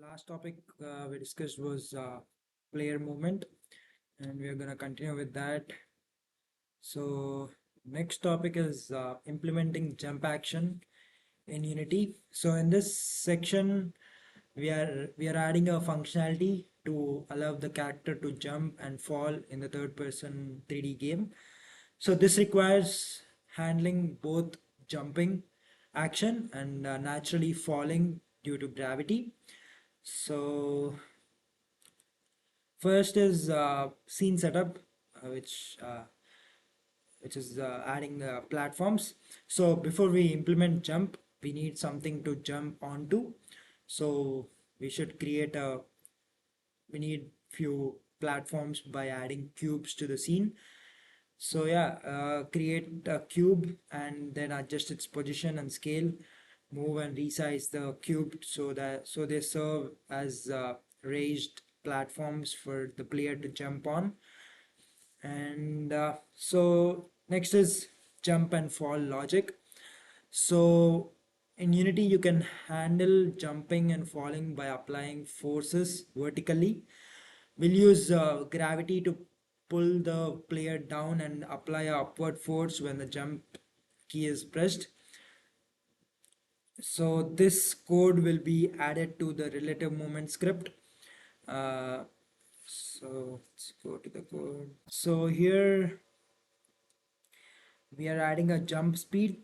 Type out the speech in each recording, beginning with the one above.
last topic we discussed was player movement, and we are going to continue with that. So, next topic is implementing jump action in Unity. So, in this section, we are adding a functionality to allow the character to jump and fall in the third person 3D game. So, this requires handling both jumping action and naturally falling due to gravity. So first is scene setup, which is adding platforms. So before we implement jump, we need something to jump onto. So we should create a we need few platforms by adding cubes to the scene. So yeah, create a cube and then adjust its position and scale, move and resize the cube so they serve as raised platforms for the player to jump on. And so next is jump and fall logic. So in Unity, you can handle jumping and falling by applying forces vertically. We'll use gravity to pull the player down and apply a upward force when the jump key is pressed. So this code will be added to the relative movement script. Uh, so let's go to the code. So here we are adding a jump speed.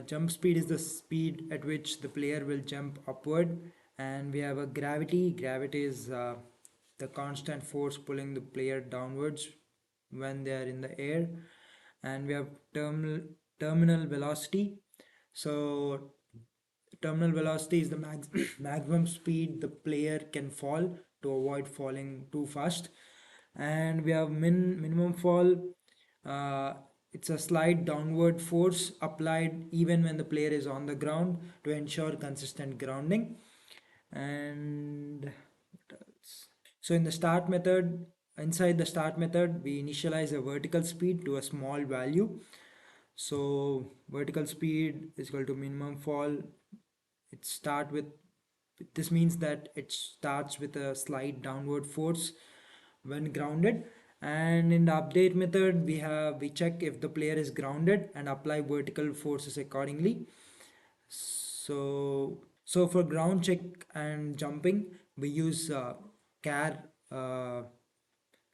Jump speed is the speed at which the player will jump upward, and we have a gravity. Gravity is the constant force pulling the player downwards when they are in the air, and we have terminal velocity. So terminal velocity is the maximum speed the player can fall to avoid falling too fast. And we have minimum fall. uh, it's a slight downward force applied even when the player is on the ground to ensure consistent grounding. And what else? So in the start method, inside the start method, we initialize a vertical speed to a small value. So vertical speed is equal to minimum fall. This means that it starts with a slight downward force when grounded. And in the update method, we check if the player is grounded and apply vertical forces accordingly. So for ground check and jumping, we use char uh,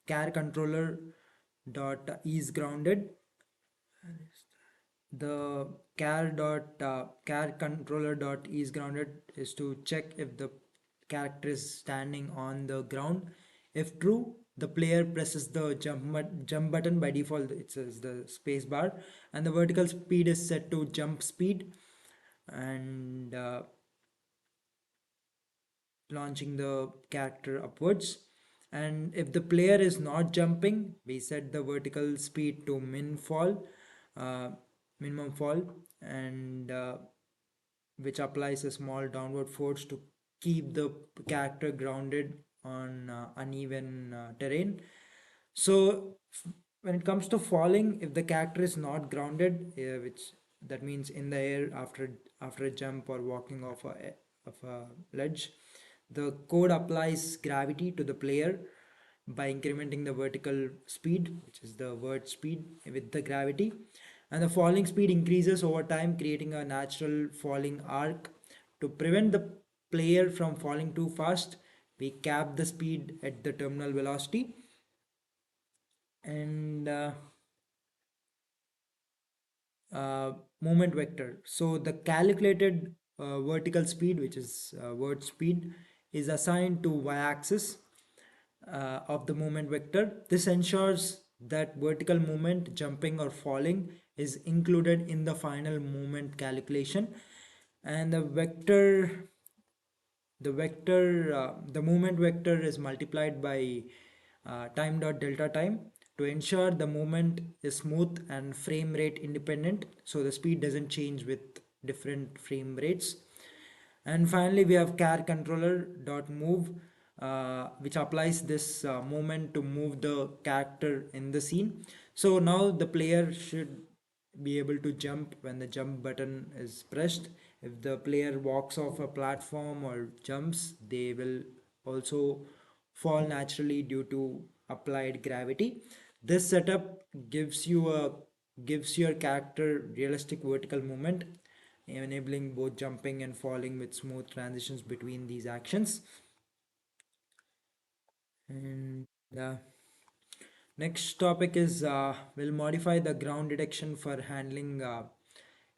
char controller dot is grounded. The char controller dot is grounded is to check if the character is standing on the ground. If true, the player presses the jump button. By default it says the space bar, and the vertical speed is set to jump speed, and launching the character upwards. And if the player is not jumping, we set the vertical speed to uh, minimum fall, and which applies a small downward force to keep the character grounded on uneven terrain. So when it comes to falling, if the character is not grounded, which that means in the air after a jump or walking off a ledge, the code applies gravity to the player by incrementing the vertical speed, which is the vert speed, with the gravity. And the falling speed increases over time, creating a natural falling arc. To prevent the player from falling too fast, we cap the speed at the terminal velocity. And movement vector. So the calculated vertical speed, which is vert speed, is assigned to y-axis of the movement vector. This ensures that vertical movement, jumping or falling, is included in the final movement calculation. And the movement vector is multiplied by time dot delta time to ensure the movement is smooth and frame rate independent, so the speed doesn't change with different frame rates. And finally, we have char controller dot move, which applies this movement to move the character in the scene. So now the player should be able to jump when the jump button is pressed, If the player walks off a platform or jumps, they will also fall naturally due to applied gravity. This setup gives your character realistic vertical movement, enabling both jumping and falling with smooth transitions between these actions. And next topic is we'll modify the ground detection for handling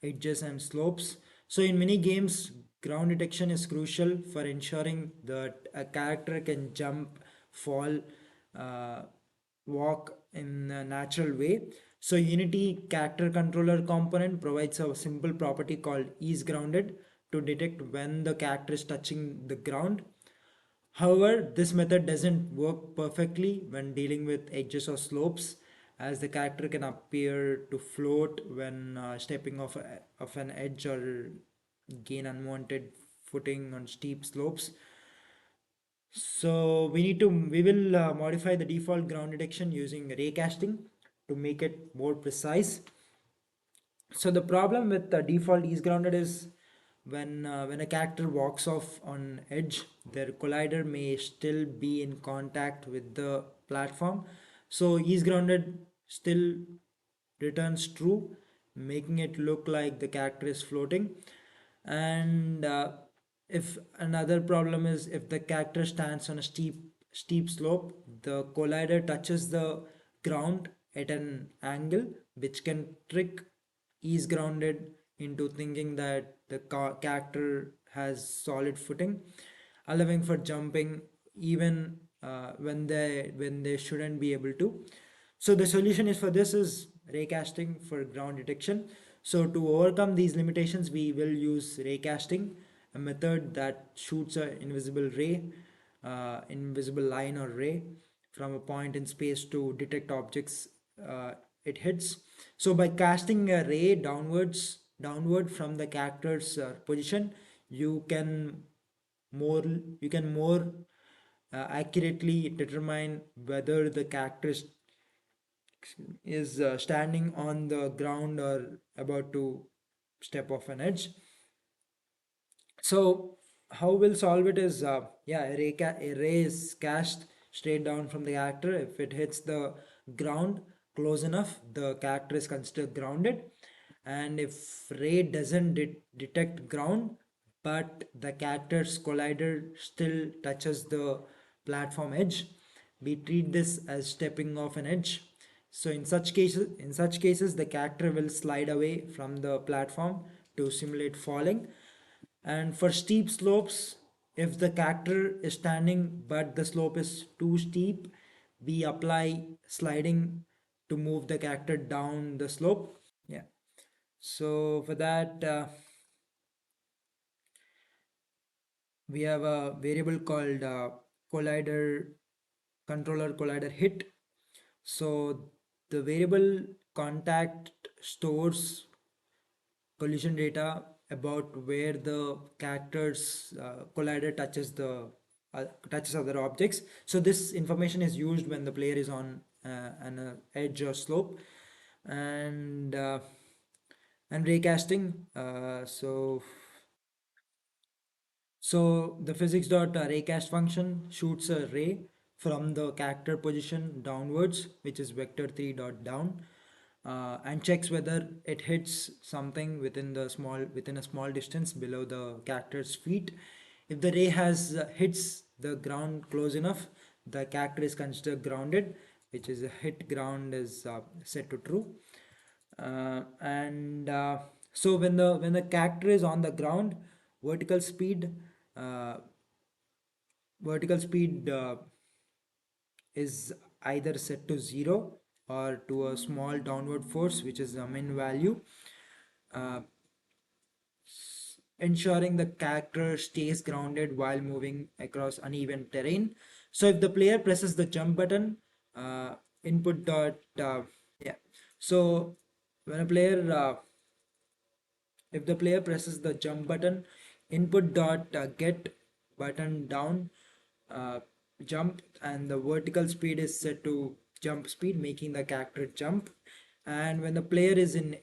edges and slopes. So in many games, ground detection is crucial for ensuring that a character can jump, fall, uh, walk in a natural way. So Unity character controller component provides a simple property called ease grounded to detect when the character is touching the ground. However, this method doesn't work perfectly when dealing with edges or slopes, as the character can appear to float when stepping off an edge or gain unwanted footing on steep slopes. So we will modify the default ground detection using ray casting to make it more precise. So the problem with the default ease grounded is when a character walks off on edge, their collider may still be in contact with the platform. So ease grounded still returns true, making it look like the character is floating. And if another problem is if the character stands on a steep slope, the collider touches the ground at an angle, which can trick is grounded into thinking that the character has solid footing, allowing for jumping even when they shouldn't be able to. So the solution is for this is raycasting for ground detection. So to overcome these limitations, we will use raycasting, a method that shoots an invisible line or ray from a point in space to detect objects uh, it hits. So by casting a ray downward from the character's position, you can more you can more accurately determine whether the character is standing on the ground or about to step off an edge. So how we'll solve it is a ray is cast straight down from the actor. If it hits the ground close enough, the character is considered grounded. And if ray doesn't detect ground, but the character's collider still touches the platform edge, we treat this as stepping off an edge. So in such cases, the character will slide away from the platform to simulate falling. And for steep slopes, if the character is standing but the slope is too steep, we apply sliding to move the character down the slope. Yeah. So for that, we have a variable called collider controller collider hit. So the variable contact stores collision data about where the character's collider touches other objects. So this information is used when the player is on an edge or slope, and raycasting. So the physics.raycast function shoots a ray from the character position downwards, which is vector3.down, and checks whether it hits something within a small distance below the character's feet. If the ray has hits the ground close enough, the character is considered grounded, which is a hit ground is set to true. And So when the character is on the ground, vertical speed uh, vertical speed is either set to 0 or to a small downward force, which is the min value, uh, ensuring the character stays grounded while moving across uneven terrain. So if the player presses the jump button, input dot yeah so when a player if the player presses the jump button, input dot get button down uh, jump, and the vertical speed is set to jump speed, making the character jump. And when the player is in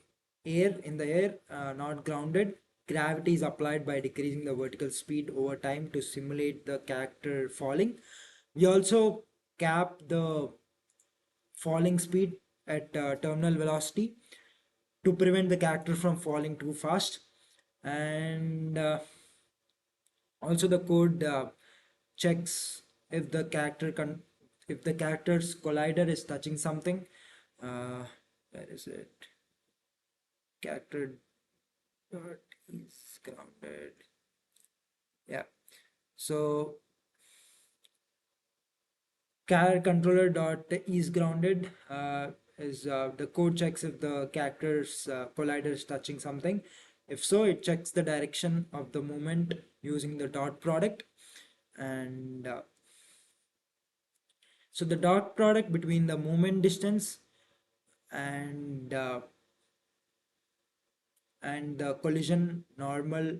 the air, not grounded, gravity is applied by decreasing the vertical speed over time to simulate the character falling. We also cap the falling speed at terminal velocity to prevent the character from falling too fast. And also the code checks if the if the character's collider is touching something. Where is it? Character dot is grounded. Yeah. So char controller dot is grounded is the code checks if the character's collider is touching something. If so, it checks the direction of the movement using the dot product. And so the dot product between the movement distance and the collision normal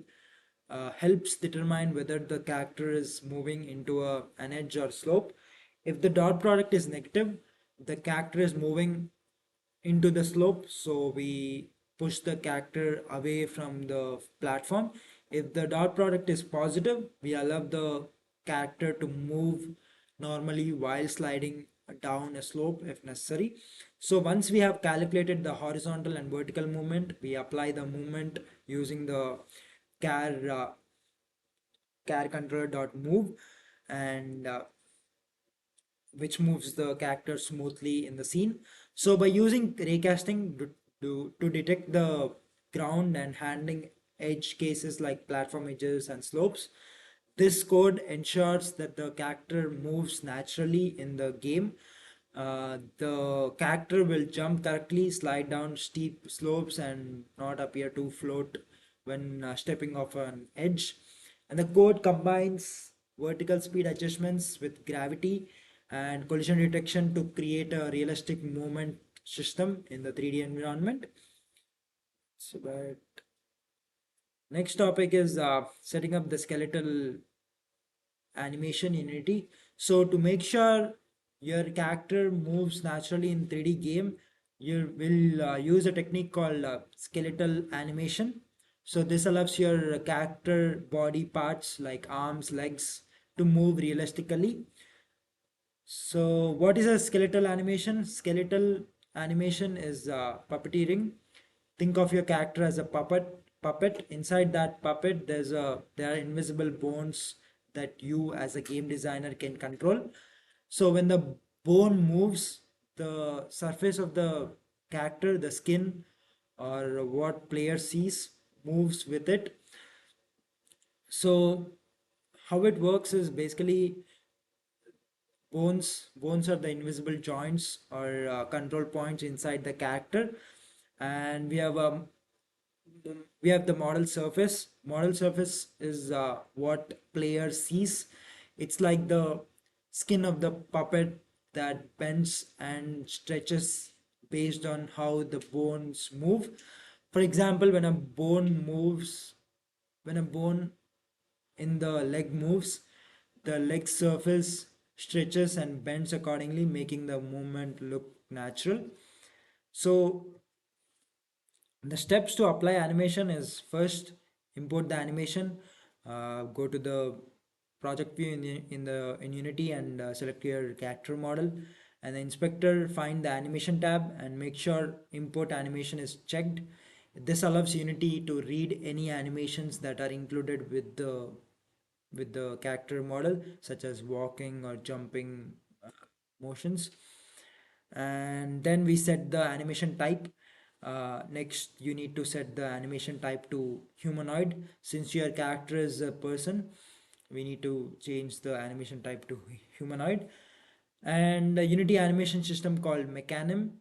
helps determine whether the character is moving into an edge or slope. If the dot product is negative, the character is moving into the slope, so we push the character away from the platform. If the dot product is positive, we allow the character to move normally while sliding down a slope if necessary. So once we have calculated the horizontal and vertical movement, we apply the movement using the char char controller dot move, and which moves the character smoothly in the scene. So by using raycasting to detect the ground and handling edge cases like platform edges and slopes, this code ensures that the character moves naturally in the game. The character will jump correctly, slide down steep slopes, and not appear to float when stepping off an edge. And the code combines vertical speed adjustments with gravity and collision detection to create a realistic movement system in the 3D environment. So, but next topic is setting up the skeletal animation in Unity. So to make sure your character moves naturally in 3D game, you will use a technique called skeletal animation. So this allows your character body parts like arms, legs to move realistically. So what is a skeletal animation? Skeletal animation is puppeteering. Think of your character as a puppet. Inside that puppet, there are invisible bones that you as a game designer can control. So when the bone moves, the surface of the character, the skin, or what player sees moves with it. So how it works is basically bones are the invisible joints or control points inside the character, and we have the model surface is what player sees. It's like the skin of the puppet that bends and stretches based on how the bones move. For example, when a bone in the leg moves, the leg surface stretches and bends accordingly, making the movement look natural. So the steps to apply animation is: first, import the animation, go to the project view in Unity and select your character model. And the inspector, find the animation tab and make sure import animation is checked. This allows Unity to read any animations that are included with the character model, such as walking or jumping motions. And then we set the animation type. Next, you need to set the animation type to humanoid. Since your character is a person, we need to change the animation type to humanoid. And the Unity animation system called Mechanim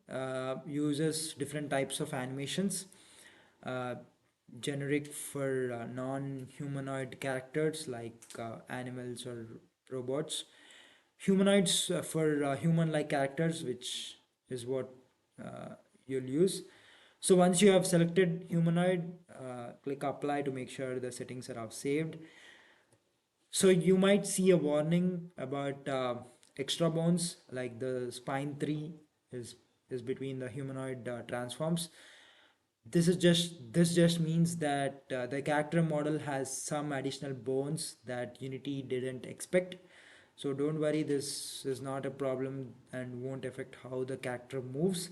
uses different types of animations. Uh, Generic for non-humanoid characters like animals or robots. Humanoids for human-like characters, which is what you'll use. So once you have selected humanoid, click apply to make sure the settings are saved. So you might see a warning about extra bones, like the spine 3 is between the humanoid transforms. This just means that the character model has some additional bones that Unity didn't expect. So don't worry, this is not a problem and won't affect how the character moves.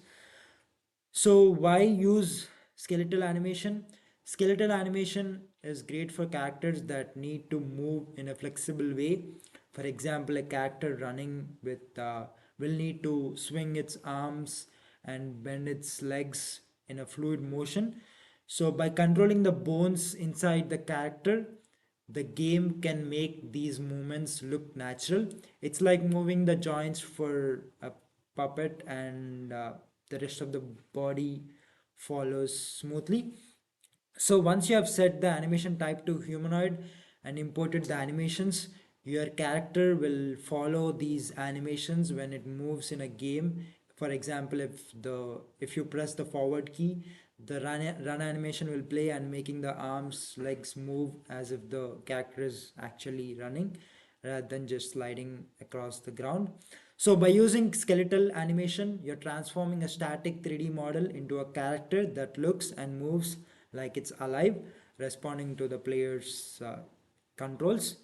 So why use skeletal animation? Skeletal animation is great for characters that need to move in a flexible way. For example, a character running with will need to swing its arms and bend its legs in a fluid motion. So by controlling the bones inside the character, the game can make these movements look natural. It's like moving the joints for a puppet, and the rest of the body follows smoothly. So once you have set the animation type to humanoid and imported the animations, your character will follow these animations when it moves in a game. For example, if you press the forward key, the run animation will play and making the arms legs move as if the character is actually running rather than just sliding across the ground. So by using skeletal animation, you're transforming a static 3D model into a character that looks and moves like it's alive, responding to the player's controls.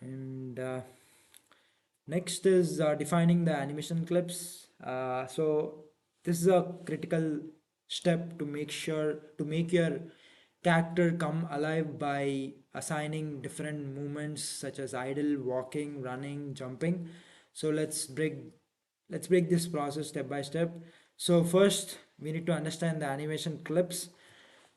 And next is defining the animation clips. So this is a critical step to make your character come alive by assigning different movements such as idle, walking, running, jumping. So let's break this process step by step. So first we need to understand the animation clips.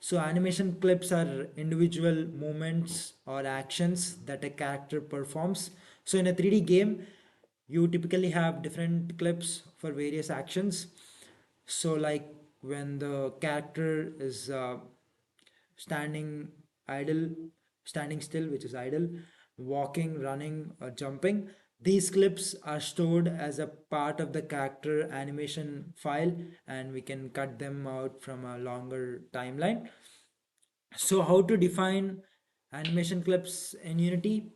So animation clips are individual movements or actions that a character performs. So in a 3D game, you typically have different clips for various actions. So like when the character is standing idle, standing still, which is idle, walking, running, or jumping. These clips are stored as a part of the character animation file, and we can cut them out from a longer timeline. So how to define animation clips in Unity?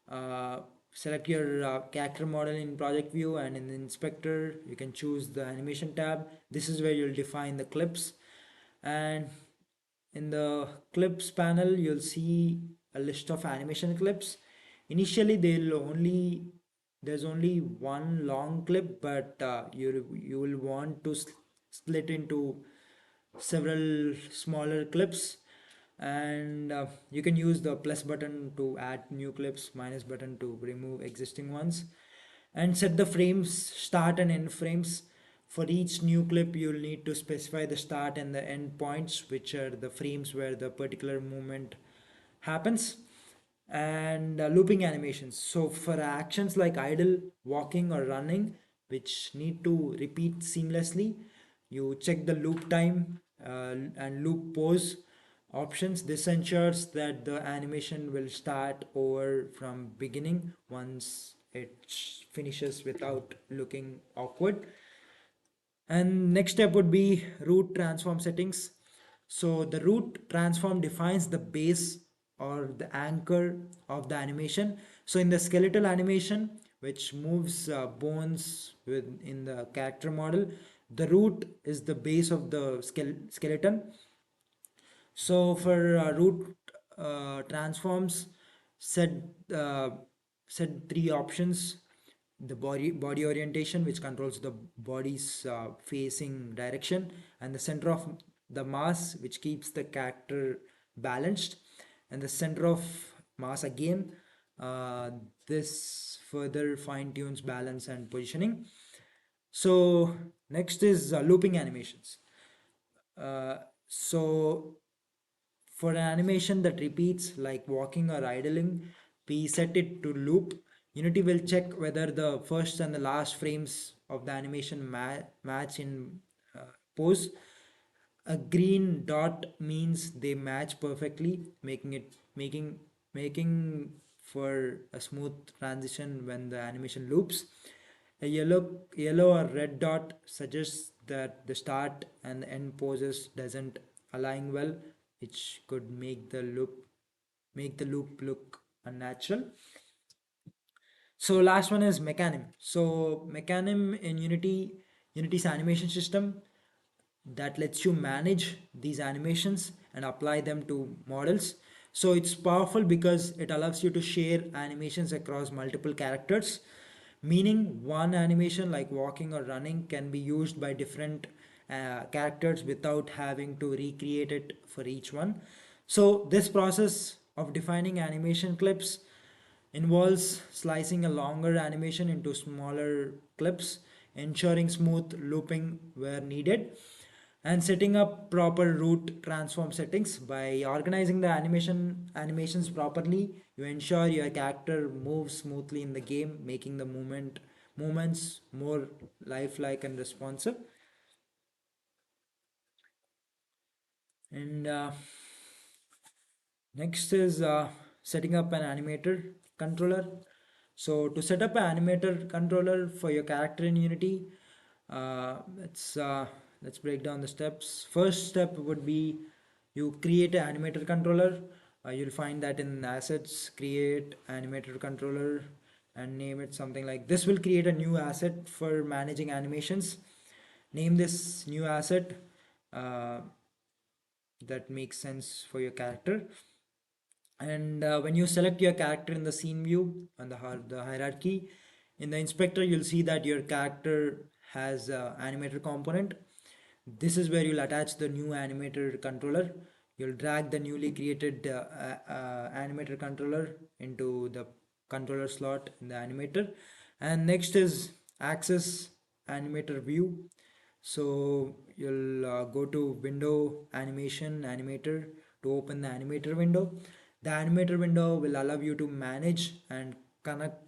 Uh, Select your character model in project view, and in the inspector you can choose the animation tab. This is where you'll define the clips. And in the clips panel you'll see a list of animation clips. Initially there's only one long clip, but you will want to split into several smaller clips. And you can use the plus button to add new clips, minus button to remove existing ones, and set the frames, start and end frames. For each new clip you'll need to specify the start and the end points, which are the frames where the particular movement happens. And looping animations, so for actions like idle, walking, or running, which need to repeat seamlessly, you check the loop time and loop pose options. This ensures that the animation will start over from beginning once it finishes without looking awkward. And next step would be root transform settings. So the root transform defines the base or the anchor of the animation. So in the skeletal animation, which moves bones in the character model, the root is the base of the skeleton. So for root transforms, set uh, set three options: the body orientation, which controls the body's facing direction, and the center of the mass, which keeps the character balanced, and the center of mass again. Uh, this further fine tunes balance and positioning. So next is looping animations. So for an animation that repeats like walking or idling, we set it to loop. Unity will check whether the first and the last frames of the animation match in pose. A green dot means they match perfectly, making for a smooth transition when the animation loops. A yellow or red dot suggests that the start and the end poses doesn't align well, which could make the loop look unnatural. So last one is mechanism. So mechanism in Unity's animation system. that lets you manage these animations and apply them to models. So it's powerful because it allows you to share animations across multiple characters, meaning one animation like walking or running can be used by different characters without having to recreate it for each one. So this process of defining animation clips involves slicing a longer animation into smaller clips, ensuring smooth looping where needed, and setting up proper root transform settings. By organizing the animations properly, you ensure your character moves smoothly in the game, making the movements more lifelike and responsive. And next is setting up an animator controller. So to set up an animator controller for your character in Unity, let's break down the steps. First step would be you create an animator controller. You'll find that in assets, create animator controller and name it something like this. Will create a new asset for managing animations. Name this new asset uh, that makes sense for your character. And when you select your character in the scene view and the hierarchy in the inspector, you'll see that your character has animator component. This is where you'll attach the new animator controller. You'll drag the newly created animator controller into the controller slot in the animator. And next is access animator view. So you'll go to window animation animator to open the animator window. The animator window will allow you to manage and connect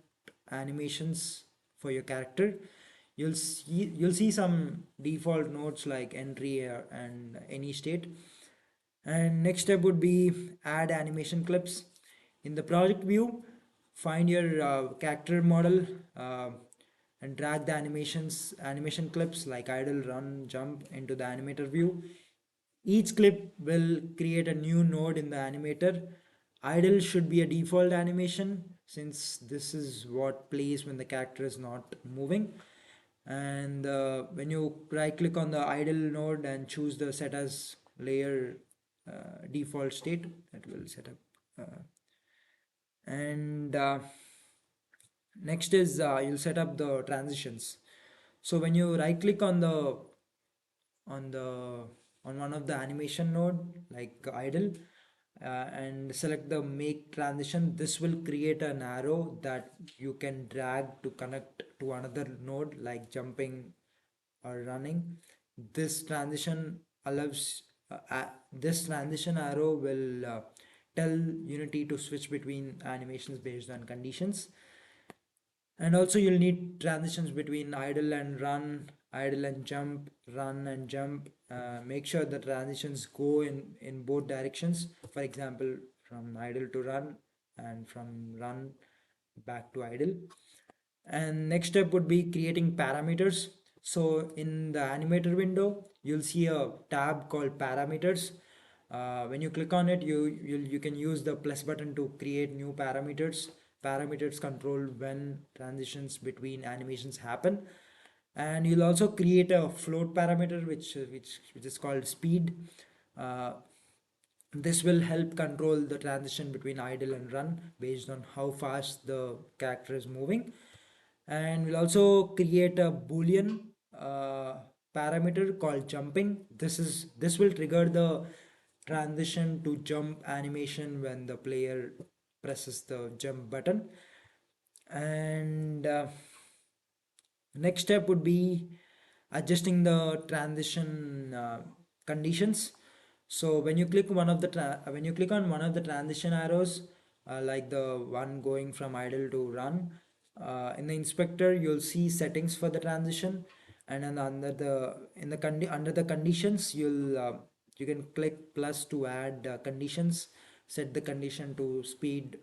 animations for your character. You'll see some default nodes like entry and any state. And next step would be add animation clips. In the project view, find your character model and drag the animation clips like idle, run, jump into the animator view. Each clip will create a new node in the animator. Idle should be a default animation since this is what plays when the character is not moving. And when you right click on the idle node and choose the set as layer default state, that will set up. And next is you'll set up the transitions. So when you right click on the on one of the animation node like idle and select the make transition, this will create an arrow that you can drag to connect to another node like jumping or running. This transition allows this transition arrow will tell Unity to switch between animations based on conditions. And also you'll need transitions between idle and run, idle and jump, run and jump. Make sure the transitions go in both directions. For example, from idle to run and from run back to idle. And next step would be creating parameters. So in the animator window, you'll see a tab called parameters. When you click on it, you can use the plus button to create new parameters. Parameters control when transitions between animations happen. And you'll also create a float parameter which is called speed. uh, this will help control the transition between idle and run based on how fast the character is moving. And we'll also create a boolean uh, parameter called jumping. This will trigger the transition to jump animation when the player presses the jump button. And next step would be adjusting the transition conditions. So when you click when you click on one of the transition arrows, like the one going from idle to run, in the inspector you'll see settings for the transition. And then under the conditions, you can click plus to add conditions. Set the condition to speed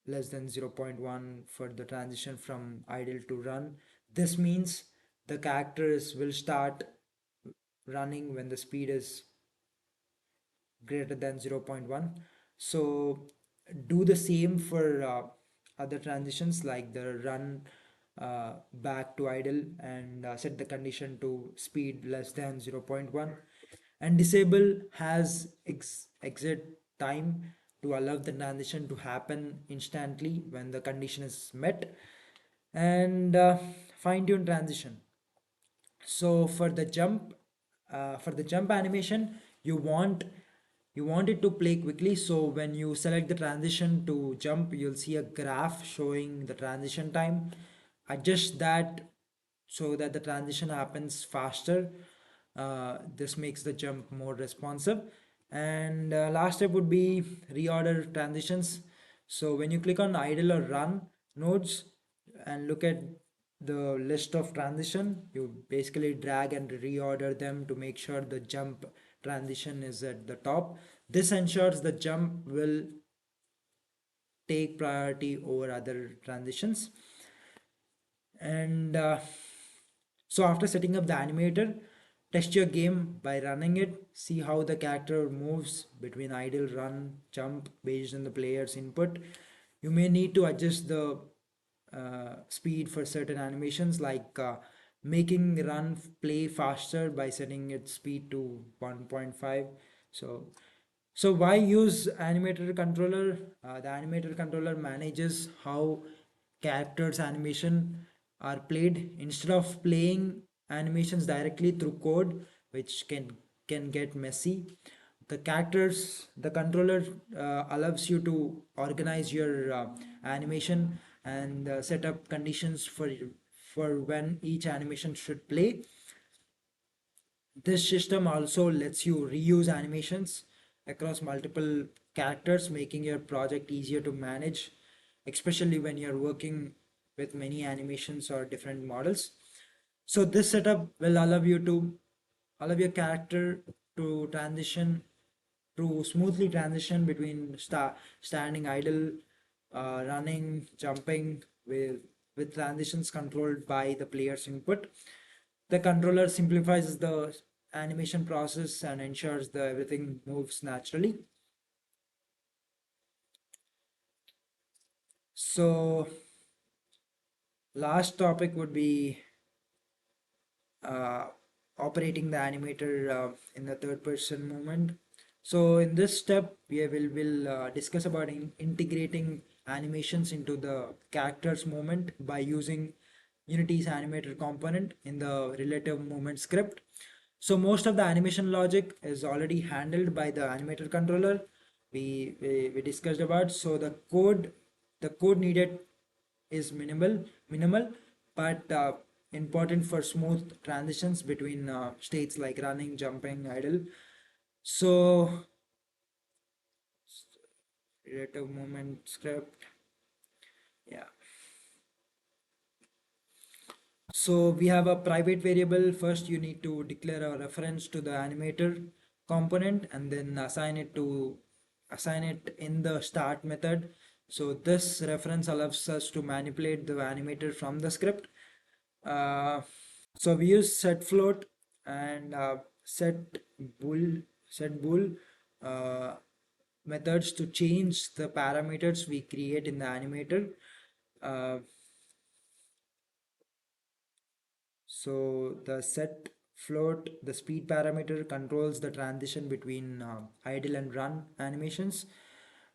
less than 0.1 for the transition from idle to run. This means the characters will start running when the speed is greater than 0.1. So do the same for other transitions like the run back to idle and set the condition to speed less than 0.1, and disable has exit time to allow the transition to happen instantly when the condition is met, and fine tune transition. So for the jump animation, you want it to play quickly. So when you select the transition to jump, you'll see a graph showing the transition time. Adjust that so that the transition happens faster. This makes the jump more responsive. And last step would be reorder transitions. So when you click on idle or run nodes and look at the list of transition, you basically drag and reorder them to make sure the jump transition is at the top. This ensures the jump will take priority over other transitions. And so after setting up the animator, test your game by running it, see how the character moves between idle, run, jump based on the player's input. You may need to adjust the speed for certain animations, like making run play faster by setting its speed to 1.5. So why use animator controller? The animator controller manages how characters animation are played instead of playing animations directly through code, which can get messy. The controller allows you to organize your animation and set up conditions for when each animation should play. This system also lets you reuse animations across multiple characters, making your project easier to manage, especially when you're working with many animations or different models. So this setup will allow your character to smoothly transition between standing idle, running, jumping with transitions controlled by the player's input. The controller simplifies the animation process and ensures that everything moves naturally. So last topic would be uh, operating the animator in the third person movement. So in this step, we will discuss about integrating animations into the character's movement by using Unity's animator component in the relative movement script. So most of the animation logic is already handled by the animator controller we discussed about. So the code needed is minimal, but important for smooth transitions between states like running, jumping, idle. So relative movement script, yeah. So we have a private variable. First, you need to declare a reference to the animator component and then assign it in the start method. So this reference allows us to manipulate the animator from the script. Uh, so we use set float and bool set bool uh, methods to change the parameters we create in the animator. Uh, So the set float, the speed parameter controls the transition between idle and run animations.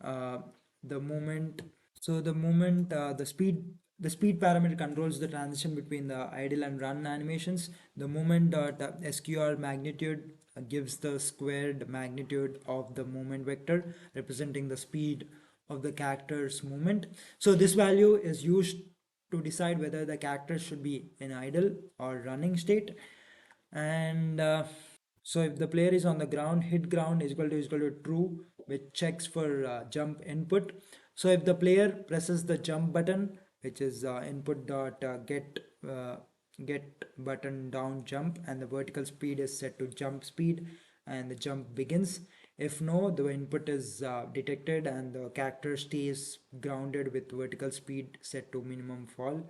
Uh, the moment, the speed parameter controls the transition between the idle and run animations. The movement dot sqr magnitude gives the squared magnitude of the movement vector, representing the speed of the character's movement. So this value is used to decide whether the character should be in idle or running state. And so if the player is on the ground, hit ground is equal to true, which checks for jump input. So if the player presses the jump button, which is input dot get button down jump, and the vertical speed is set to jump speed, and the jump begins. If no, the input is detected and the character stays grounded with vertical speed set to minimum fall,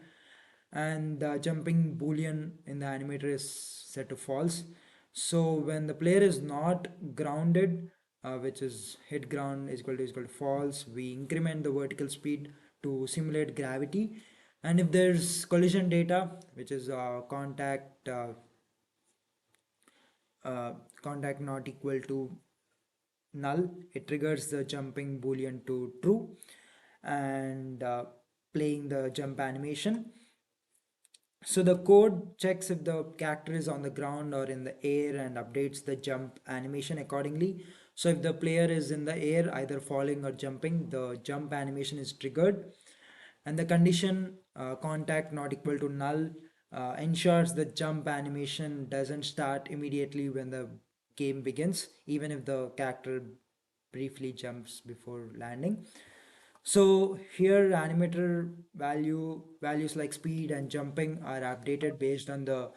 and the jumping boolean in the animator is set to false. So when the player is not grounded, which is hit ground is equal to false, we increment the vertical speed to simulate gravity, And if there's collision data, which is uh, contact not equal to null, it triggers the jumping boolean to true and playing the jump animation. So the code checks if the character is on the ground or in the air and updates the jump animation accordingly. So if the player is in the air, either falling or jumping, the jump animation is triggered. And the condition contact not equal to null ensures the jump animation doesn't start immediately when the game begins, even if the character briefly jumps before landing. So here animator values like speed and jumping are updated based on the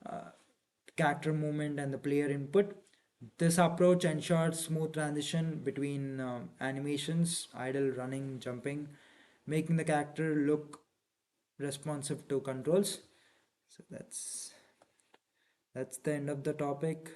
uh, character movement and the player input. This approach ensures smooth transition between animations, idle, running, jumping, making the character look responsive to controls. So that's the end of the topic.